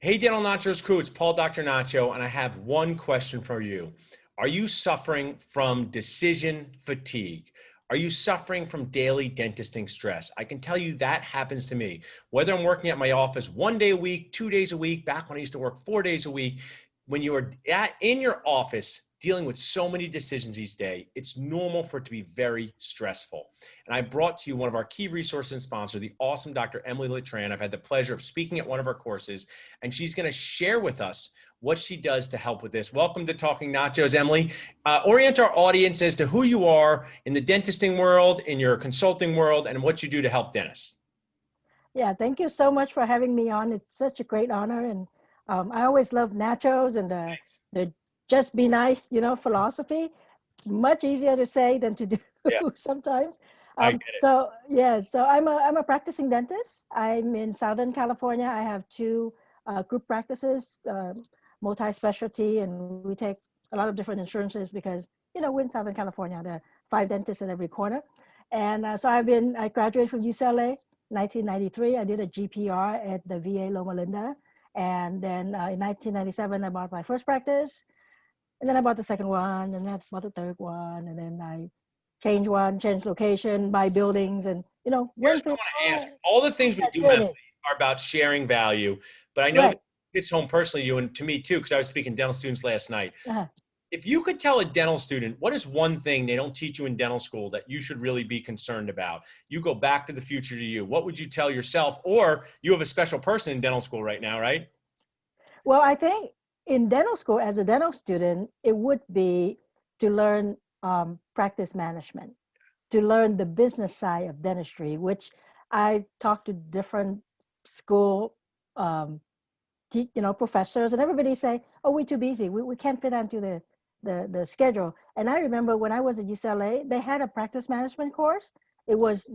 Hey, Dental Nachos crew, it's Paul Dr. Nacho, and I have one question for you. Are you suffering from decision fatigue? Are you suffering from daily dentisting stress? I can tell you that happens to me. Whether I'm working at my office 1 day a week, 2 days a week, back when I used to work 4 days a week, when you are in your office dealing with so many decisions each day, it's normal for it to be very stressful. And I brought to you one of our key resources and sponsor, the awesome Dr. Emily Letran. I've had the pleasure of speaking at one of our courses, and she's going to share with us what she does to help with this. Welcome to Talking Nachos, Emily. Orient our audience as to who you are in the dentisting world, in your consulting world, and what you do to help dentists. Yeah, thank you so much for having me on. It's such a great honor, and I always love nachos and Thanks. the just be nice, philosophy. Much easier to say than to do Yeah, sometimes. I get it. So I'm a practicing dentist. I'm in Southern California. I have two group practices, multi-specialty, and we take a lot of different insurances because we're in Southern California. There are 5 dentists at every corner, and I graduated from UCLA. 1993, I did a GPR at the VA Loma Linda. And then in 1997, I bought my first practice. And then I bought the second one, and then I bought the third one. And then I changed location, buy buildings, and, Here's went what I through want to ask. all All the things we that do, Emily, journey. are about sharing value, but I know that Right. hits home personally to you and to me too, because I was speaking to dental students last night. Uh-huh. If you could tell a dental student, what is one thing they don't teach you in dental school that you should really be concerned about? You go back to the future to you. What would you tell yourself? Or you have a special person in dental school right now, right? Well, I think in dental school, as a dental student, it would be to learn practice management, to learn the business side of dentistry, which I talked to different school, um, professors, and everybody say, "Oh, we're too busy. We can't fit onto the schedule." And I remember when I was at UCLA, they had a practice management course. It was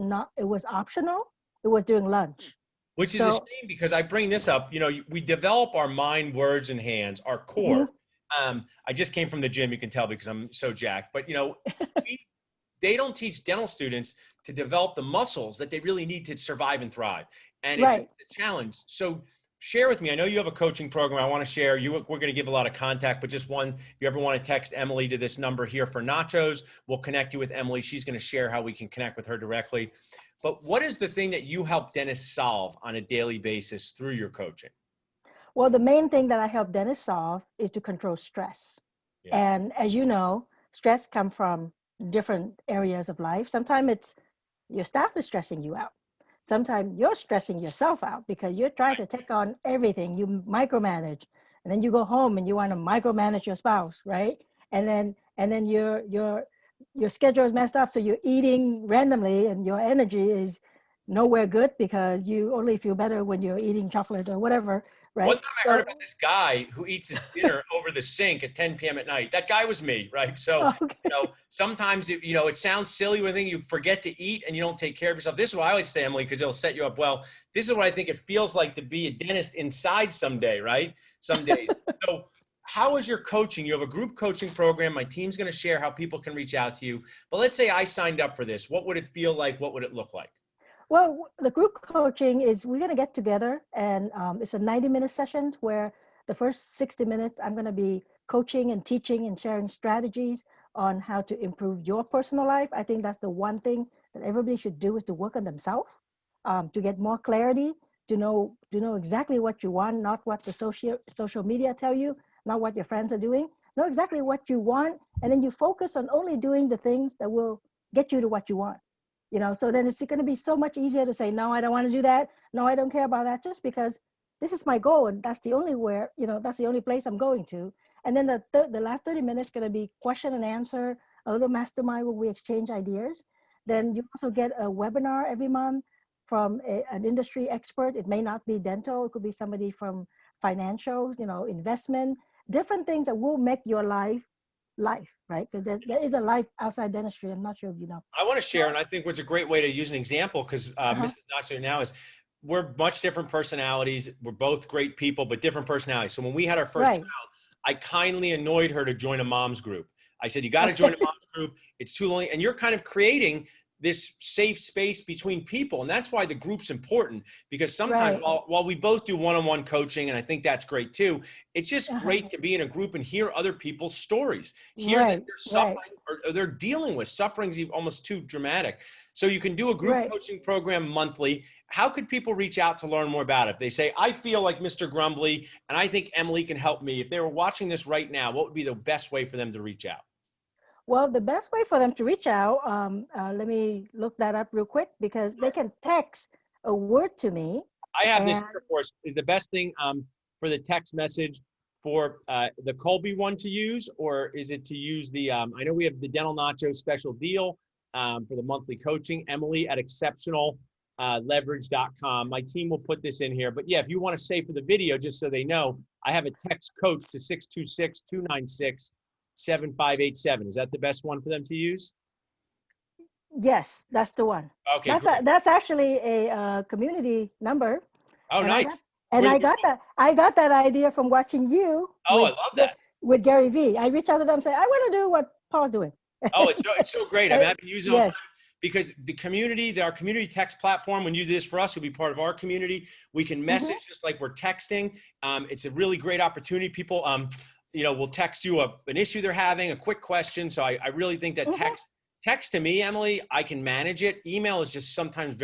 optional. It was during lunch. Which is a So, shame because I bring this up. We develop our mind, words, and hands, our core. mhm, I just came from the gym, you can tell because I'm so jacked. But we, they don't teach dental students to develop the muscles that they really need to survive and thrive, and it's a right. challenge. So share with me. I know you have a coaching program. I want to share. We're going to give a lot of contact, but just one. If you ever want to text Emily to this number here for nachos, we'll connect you with Emily. She's going to share how we can connect with her directly. But what is the thing that you help dentists solve on a daily basis through your coaching? Well, the main thing that I help dentists solve is to control stress. Yeah. And as you know, stress comes from different areas of life. Sometimes it's your staff is stressing you out. Sometimes you're stressing yourself out because you're trying to take on everything. You micromanage, and then you go home and you want to micromanage your spouse, right? And then your schedule is messed up, so you're eating randomly, and your energy is nowhere good because you only feel better when you're eating chocolate or whatever, One right? time I heard So, about this guy who eats his dinner over the sink at 10 p.m. at night. That guy was me, right? So, okay. sometimes it sounds silly when you forget to eat and you don't take care of yourself. This is what I always say, Emily, because it'll set you up well. This is what I think it feels like to be a dentist inside someday, right? Some days. So, how is your coaching? You have a group coaching program. My team's going to share how people can reach out to you. But let's say I signed up for this. What would it feel like? What would it look like? Well, the group coaching is we're going to get together, and it's a 90-minute session where the first 60 minutes I'm going to be coaching and teaching and sharing strategies on how to improve your personal life. I think that's the one thing that everybody should do is to work on themselves, to get more clarity, to know exactly what you want, not what the social media tell you, not what your friends are doing. Know exactly what you want, and then you focus on only doing the things that will get you to what you want. So then it's going to be so much easier to say, no, I don't want to do that. No, I don't care about that, just because this is my goal. And that's the only place I'm going to. And then the last 30 minutes going to be question and answer, a little mastermind where we exchange ideas. Then you also get a webinar every month from an industry expert. It may not be dental. It could be somebody from financials, investment, different things that will make your life, right? Because there is a life outside dentistry. I'm not sure if you know. I want to So, share, and I think what's a great way to use an example, because uh-huh. Mrs. Nacho now is we're much different personalities. We're both great people, but different personalities. So when we had our first Right. child, I kindly annoyed her to join a mom's group. I said, you got to join a Okay. mom's group. It's too lonely. And you're kind of creating this safe space between people. And that's why the group's important, because sometimes Right. while we both do one-on-one coaching, and I think that's great too, it's just Uh-huh. great to be in a group and hear other people's stories, hear that Right. they're Right. suffering or they're dealing with suffering's almost too dramatic. So you can do a group Right. coaching program monthly. How could people reach out to learn more about it? If they say, I feel like Mr. Grumbly and I think Emily can help me. If they were watching this right now, what would be the best way for them to reach out? Well, the best way for them to reach out, let me look that up real quick, because they can text a word to me. I have this And here for us. Is the best thing for the text message for the Colby one to use, or is it to use the, I know we have the Dental Nachos special deal for the monthly coaching, Emily at exceptionalleverage.com. My team will put this in here. But yeah, if you want to say for the video, just so they know, I have a text coach to 626-296-7587. Is that the best one for them to use? yes, that's the one. Okay, great. That's actually a community number. Oh, And nice. I got that idea from watching you Oh, I love that. with Gary Vee. I reached out to them and say, I want to do what Paul's doing. Oh, it's so great. I mean, I've been using it all the Yes. time because the community, our community text platform, when you do this for us, you'll be part of our community. We can message just like we're texting. It's a really great opportunity. People, will text you an issue they're having, a quick question. So I really think that text to me, Emily, I can manage it. Email is just sometimes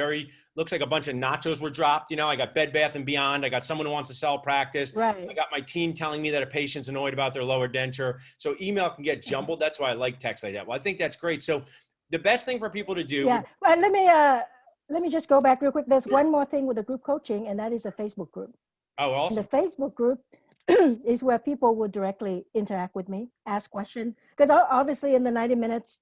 looks like a bunch of nachos were dropped. I got Bed Bath & Beyond. I got someone who wants to sell practice. Right. I got my team telling me that a patient's annoyed about their lower denture. So email can get jumbled. That's why I like text like that. Well, I think that's great. So the best thing for people to do. Yeah. Well, let me just go back real quick. There's one more thing with the group coaching, and that is a Facebook group. Oh, awesome. And the Facebook group is where people will directly interact with me, ask questions. Because obviously in the 90 minutes,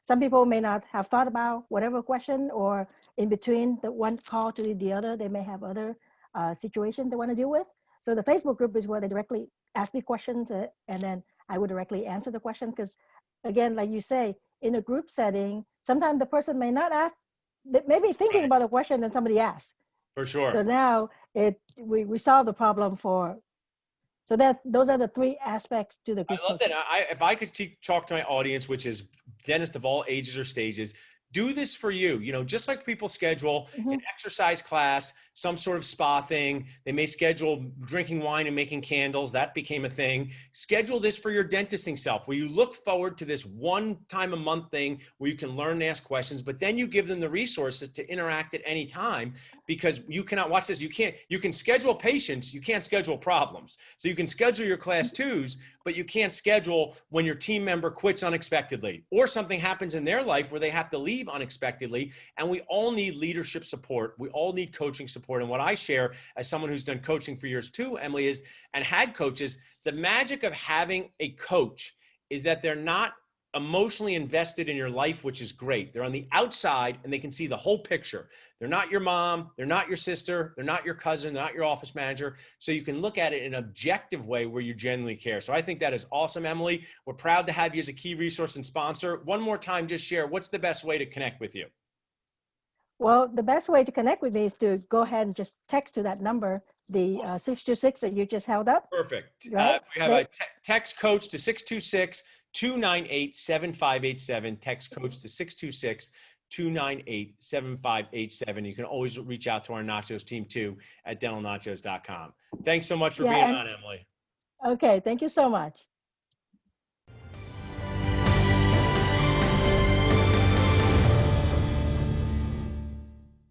some people may not have thought about whatever question, or in between the one call to the other, they may have other situations they want to deal with. So the Facebook group is where they directly ask me questions, and then I would directly answer the question. Because again, like you say, in a group setting, sometimes the person may not ask, they may be thinking about a question and somebody asks. For sure. So now we solve the problem so those are the three aspects to the group. I love that. If I could talk to my audience, which is dentists of all ages or stages, do this for you. Just like people schedule an exercise class, some sort of spa thing. They may schedule drinking wine and making candles. That became a thing. Schedule this for your dentisting self, where you look forward to this one time a month thing where you can learn and ask questions, but then you give them the resources to interact at any time, because you cannot watch this. You can schedule patients. You can't schedule problems. So you can schedule your class twos, but you can't schedule when your team member quits unexpectedly or something happens in their life where they have to leave unexpectedly. And we all need leadership support. We all need coaching support. And what I share as someone who's done coaching for years too, Emily, and had coaches, the magic of having a coach is that they're not emotionally invested in your life, which is great. They're on the outside and they can see the whole picture. They're not your mom, they're not your sister, they're not your cousin, they're not your office manager. So you can look at it in an objective way where you genuinely care. So I think that is awesome, Emily. We're proud to have you as a key resource and sponsor. One more time, just share, what's the best way to connect with you? Well, the best way to connect with me is to go ahead and just text to that number, the 626 that you just held up. Perfect. Right? We have a text coach to 626-298-7587. Text coach to 626-298-7587. You can always reach out to our Nachos team too at dentalnachos.com. Thanks so much for being on, Emily. Okay, thank you so much.